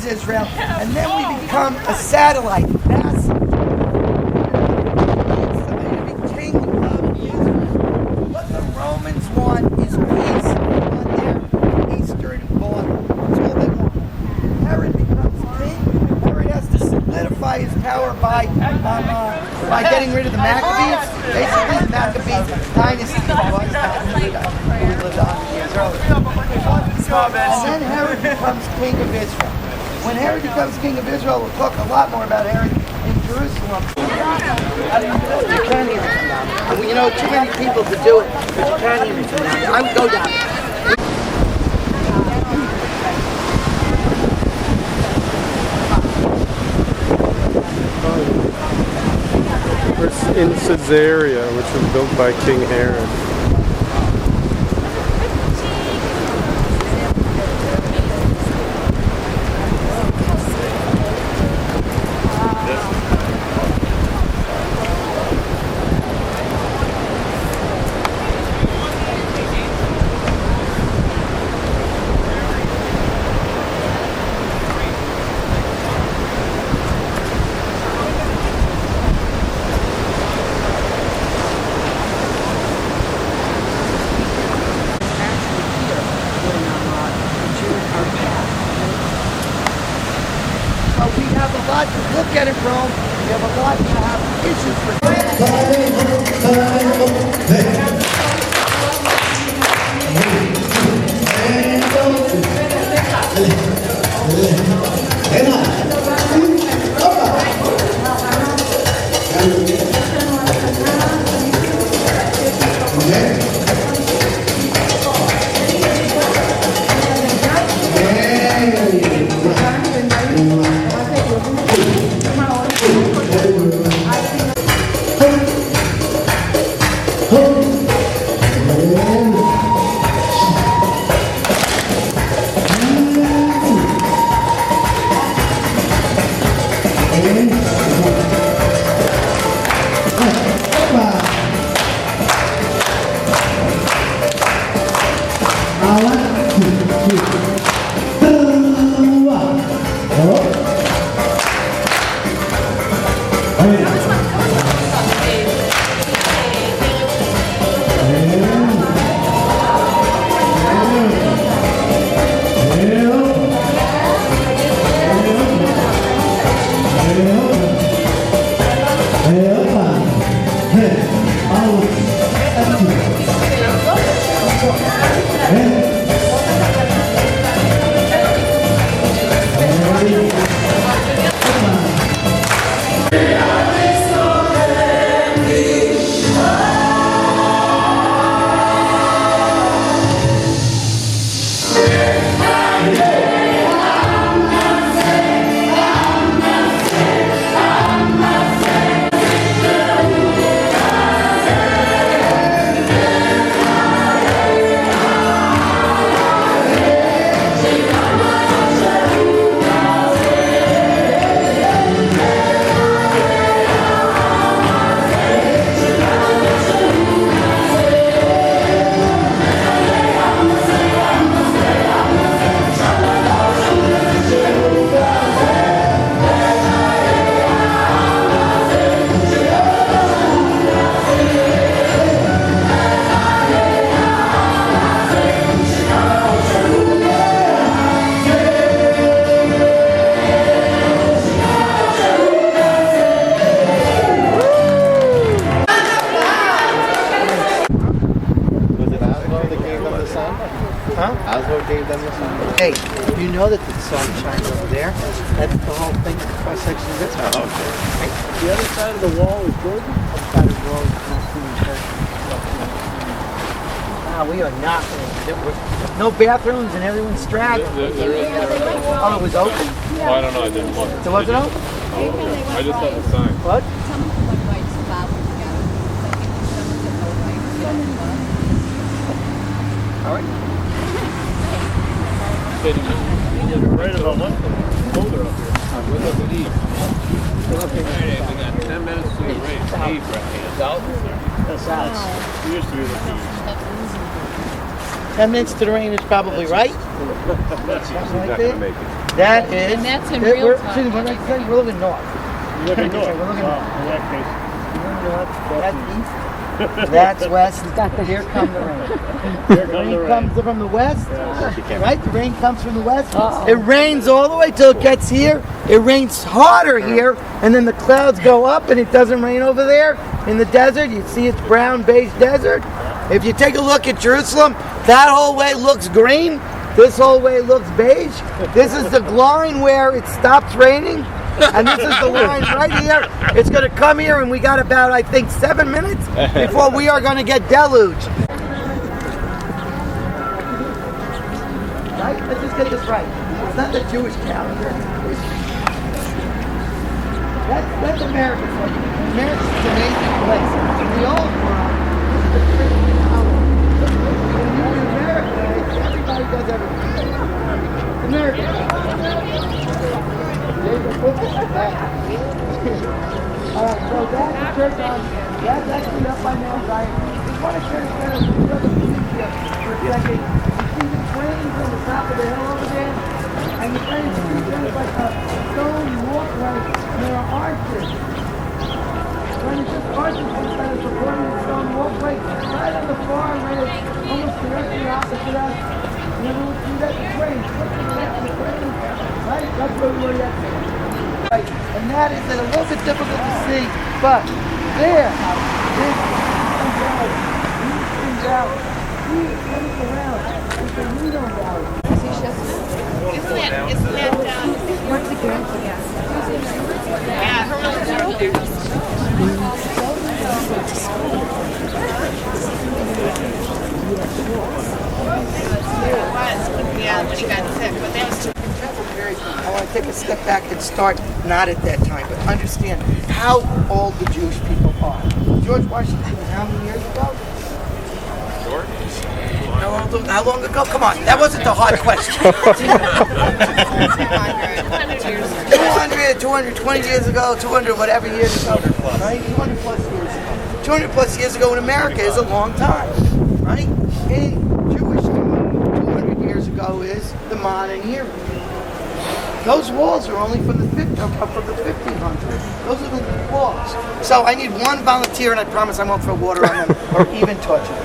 Israel, and then we become a satellite. Massive. Somebody to be king of Israel. What the Romans want is peace on their eastern border. That's all they want. Herod becomes king. Herod has to solidify his power by getting rid of the Maccabees. Basically, the Maccabees dynasty was not Judah, who lived 100 years earlier. And then Herod becomes king of Israel. When Herod becomes king of Israel, we'll talk a lot more about Herod in Jerusalem. You can't even come down there. You know, too many people to do it, but you can't even come down there. I would go down there. We're in Caesarea, which was built by King Herod. We have a lot to look at in Rome. We have a lot to have issues with. Oslo gave them the sun. Hey, you know that the sun shines over there? That's the whole thing, the cross section of this one. Oh, okay. Right? The other side of the wall is Jordan. Other side of the wall is not being touched. We are not no bathrooms and everyone's straggling. There is. Oh, it was open? Oh, I don't know. I didn't look. So was it open? Oh, okay. I just saw the sign. What? All right. You're right about one folder up here. We're looking east. We got 10 minutes to the race. South? That's south. We used to be looking east. 10 minutes to the rain is probably right. He's Something like not that. going to make it. That is. And that's in we're- real we're- time. see, we're like saying we're looking north. You live in north. We're looking north. In that case. We're looking north. That's east. That's west. Here comes the rain. Here The comes the rain rain. comes from the west, right? The rain comes from the west. It rains all the way till it gets here. It rains harder here, and then the clouds go up, and it doesn't rain over there in the desert. You see it's brown beige desert. If you take a look at Jerusalem, that whole way looks green. This whole way looks beige. This is the line where it stops raining. And this is the line right here. It's going to come here, and we got about, I think, 7 minutes before we are going to get deluged. Right? Let's just get this right. It's not the Jewish calendar. That's America's way. America's an amazing place. In the old world, this is the Christian calendar. When you're in America, everybody does everything. America. Alright, so that's the church on, that's actually up by Mount Zion. Just want to share this kind of another piece here for a second. You see the cranes on the top of the hill over there? And the cranes are like a stone walkway, and there are arches. When it's just arches instead of supporting the stone walkway, right on the far ridge, almost directly opposite us. And then we'll see that the cranes, look to the left of the cranes, right? That's where we were yesterday. Right, and that is a little bit difficult to see, but there is Eastern Valley. He comes around with the Reno Valley. Isn't that Once again, yeah, her mother's over there. Yeah, when he got sick, but that was too. I want to take a step back and start not at that time, but understand how old the Jewish people are. George Washington, how many years ago? How long ago? Come on, that wasn't the hard question. 220 years ago, 200 whatever years ago, right? 200 plus years ago. 200 plus years ago in America is a long time, right? In Jewish time, 200 years ago is the modern era. Those walls are only from the 1500s. Those are the walls. So I need one volunteer, and I promise I won't throw water on them or even touch them.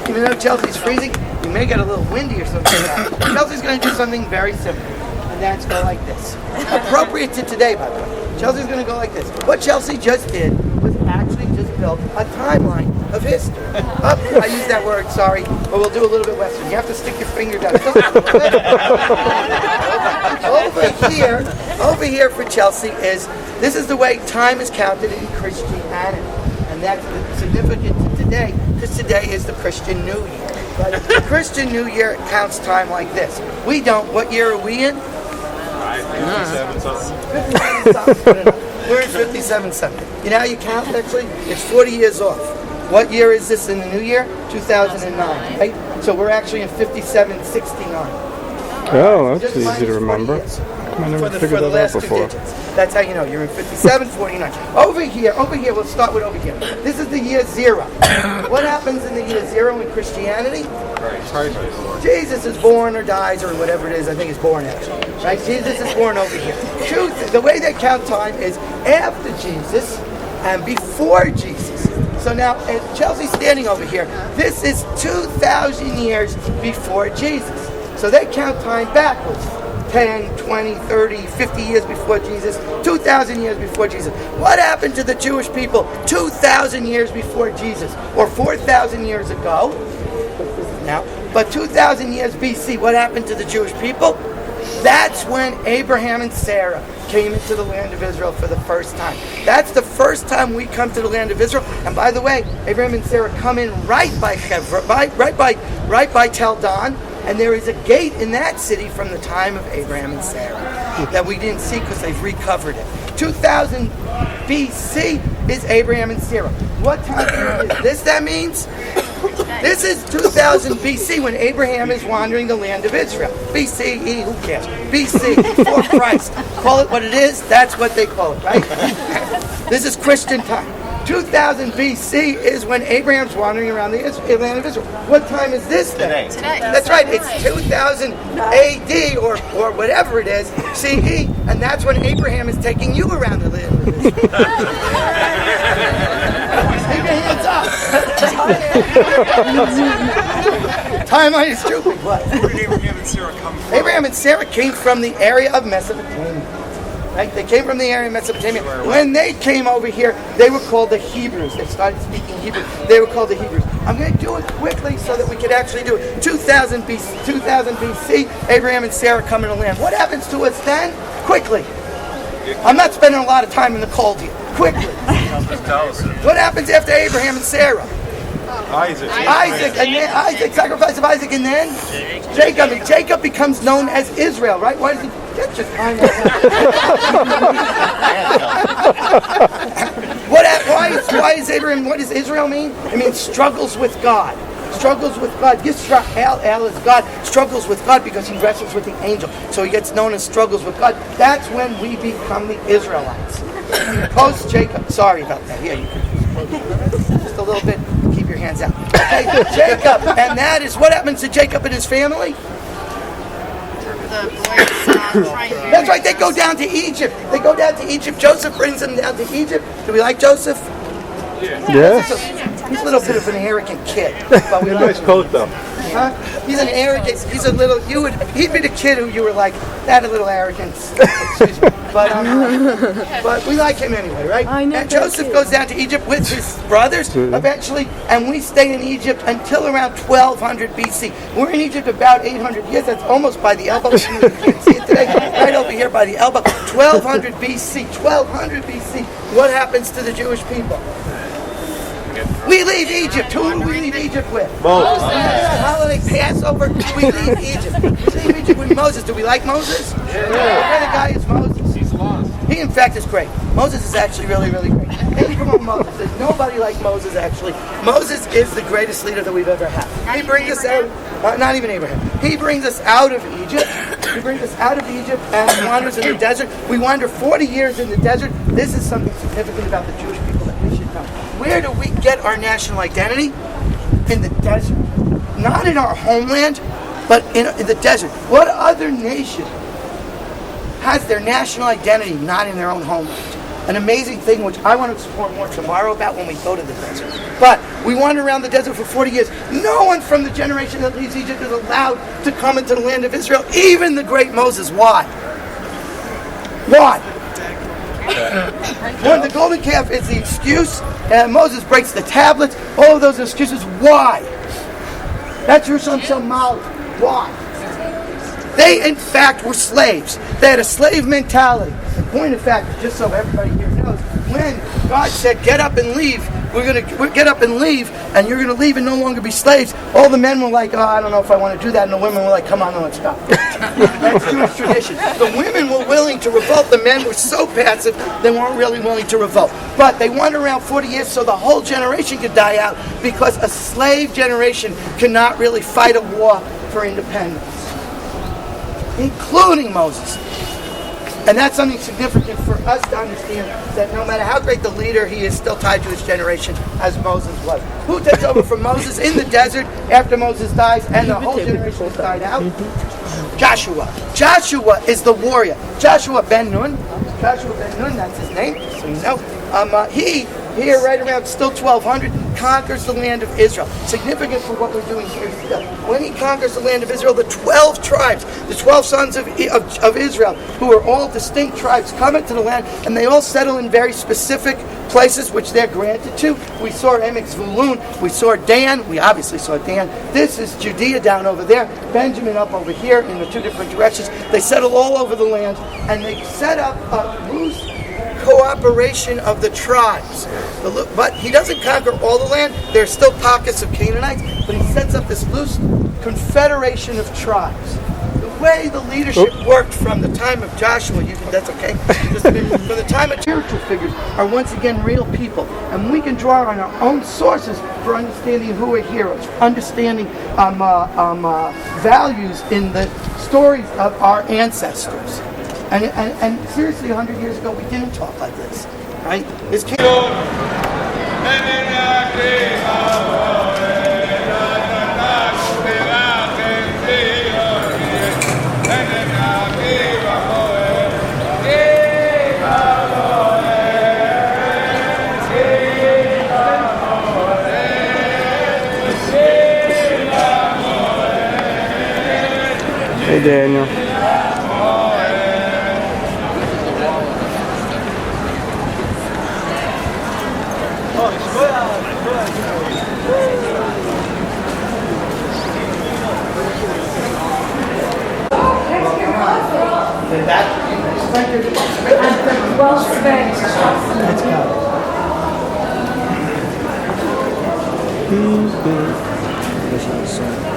Even though Chelsea's freezing, you may get a little windy or something like that. Chelsea's going to do something very simple, and that's go like this. Appropriate to today, by the way. Chelsea's going to go like this. What Chelsea just did was actually just build a timeline of history. I use that word, sorry, but we'll do a little bit Western. You have to stick your finger down. Over here for Chelsea this is the way time is counted in Christianity. And that's significant to today, because today is the Christian New Year. The Christian New Year counts time like this. We don't. What year are we in? 57 something. 57 something. We're in 57 something. You know how you count actually? It's 40 years off. What year is this in the new year? 2009, right? So we're actually in 5769. Oh, that's Just easy minus to 40 remember. years. I never For figured the that out last two before. digits. That's how you know. You're in 5749. Over here, we'll start with over here. This is the year 0. What happens in the year 0 in Christianity? Jesus is born or dies or whatever it is. I think he's born actually. Right? Jesus is born over here. The way they count time is after Jesus and before Jesus. So now, Chelsea's standing over here. This is 2,000 years before Jesus. So they count time backwards. 10, 20, 30, 50 years before Jesus, 2,000 years before Jesus. What happened to the Jewish people 2,000 years before Jesus? Or 4,000 years ago? Now, but 2,000 years BC, what happened to the Jewish people? That's when Abraham and Sarah came into the land of Israel for the first time. That's the first time we come to the land of Israel. And by the way, Abraham and Sarah come in right by Hebron, right by Tel Dan. And there is a gate in that city from the time of Abraham and Sarah that we didn't see because they've recovered it. 2000 BC is Abraham and Sarah. What time period is this? That means this is 2000 BC when Abraham is wandering the land of Israel. BCE, who cares? BC, before Christ. Call it what it is, that's what they call it, right? This is Christian time. 2000 BC is when Abraham's wandering around the land of Israel. What time is this then? Today. That's right. It's 2000 AD or whatever it is, CE, and that's when Abraham is taking you around the land of Israel. Keep your hands up. Timeline is stupid. What? Where did Abraham and Sarah come from? Abraham and Sarah came from the area of Mesopotamia. Right? They came from the area of Mesopotamia. When they came over here, they were called the Hebrews. They started speaking Hebrew. They were called the Hebrews. I'm going to do it quickly so that we could actually do it. 2000 BC, Abraham and Sarah come into land. What happens to us then? Quickly. I'm not spending a lot of time in the cold here. Quickly. What happens after Abraham and Sarah? Isaac. Isaac, sacrifice of Isaac, and then Jacob. And Jacob becomes known as Israel, right? Why does he? That's just kind of. Why is Abraham? What does Israel mean? It means struggles with God. Struggles with God. El is God. Struggles with God because he wrestles with the angel. So he gets known as struggles with God. That's when we become the Israelites. Post Jacob. Sorry about that. Here, you can just a little bit. Keep your hands out. Okay, Jacob, and that is what happens to Jacob and his family. The boys trying to. That's right. They go down to Egypt. Joseph brings them down to Egypt. Do we like Joseph? Yes. He's a little bit of an arrogant kid, but we like Nice him. coat though. Huh? He's an arrogant. He's a little. He'd be the kid who you were like that. A little arrogance. Excuse me. But we like him anyway, right? And Joseph goes down to Egypt with his brothers eventually, and we stay in Egypt until around 1200 BC. We're in Egypt about 800 years. That's almost by the elbow. You can't see it today. Right over here by the elbow. 1200 BC. 1200 BC. What happens to the Jewish people? We leave Egypt. Who do we leave Egypt with? Moses. Holiday, Passover. We leave Egypt. We leave Egypt with Moses. Do we like Moses? Yeah. What kind of guy is Moses? He's lost. He, in fact, is great. Moses is actually really, really great. Hey, come on, Moses. There's nobody like Moses, actually. Moses is the greatest leader that we've ever had. He brings us out. Not even Abraham. He brings us out of Egypt. He brings us out of Egypt and wanders in the desert. We wander 40 years in the desert. This is something significant about the Jewish people that we should know. Where do we get our national identity? In the desert. Not in our homeland, but in the desert. What other nation has their national identity not in their own homeland? An amazing thing which I want to explore more tomorrow about when we go to the desert. But we wander around the desert for 40 years. No one from the generation that leaves Egypt is allowed to come into the land of Israel, even the great Moses. Why? Why? One, the golden calf is the excuse, and Moses breaks the tablets. All of those excuses. Why? That's Jerusalem Shalom. Why? They, in fact, were slaves. They had a slave mentality. The point of fact, just so everybody here knows, when God said, "Get up and leave," we're get up and leave, and you're going to leave and no longer be slaves. All the men were like, "Oh, I don't know if I want to do that," and the women were like, "Come on, let's go." That's Jewish tradition. The women were willing to revolt. The men were so passive, they weren't really willing to revolt. But they wandered around 40 years so the whole generation could die out, because a slave generation cannot really fight a war for independence, including Moses. And that's something significant for us to understand, that no matter how great the leader, he is still tied to his generation, as Moses was. Who takes over from Moses in the desert after Moses dies and the whole generation has died out? Joshua. Joshua is the warrior. Joshua ben Nun, that's his name, so you know. He, here right around still 1200, conquers the land of Israel. Significant for what we're doing here still. When he conquers the land of Israel, the 12 tribes, the 12 sons of Israel, who are all distinct tribes, come into the land, and they all settle in very specific places which they're granted to. We saw Emek Zvulun, we saw Dan, we obviously saw Dan. This is Judea down over there, Benjamin up over here in the two different directions. They settle all over the land, and they set up a loose cooperation of the tribes. But he doesn't conquer all the land. There's still pockets of Canaanites, but he sets up this loose confederation of tribes. The way the leadership worked from the time of Joshua, that's okay, from the time of spiritual figures are once again real people. And we can draw on our own sources for understanding who are heroes, understanding values in the stories of our ancestors. And seriously, 100 years ago, we didn't talk like this, right? This came Hey, Daniel. Well spanked. Let's go.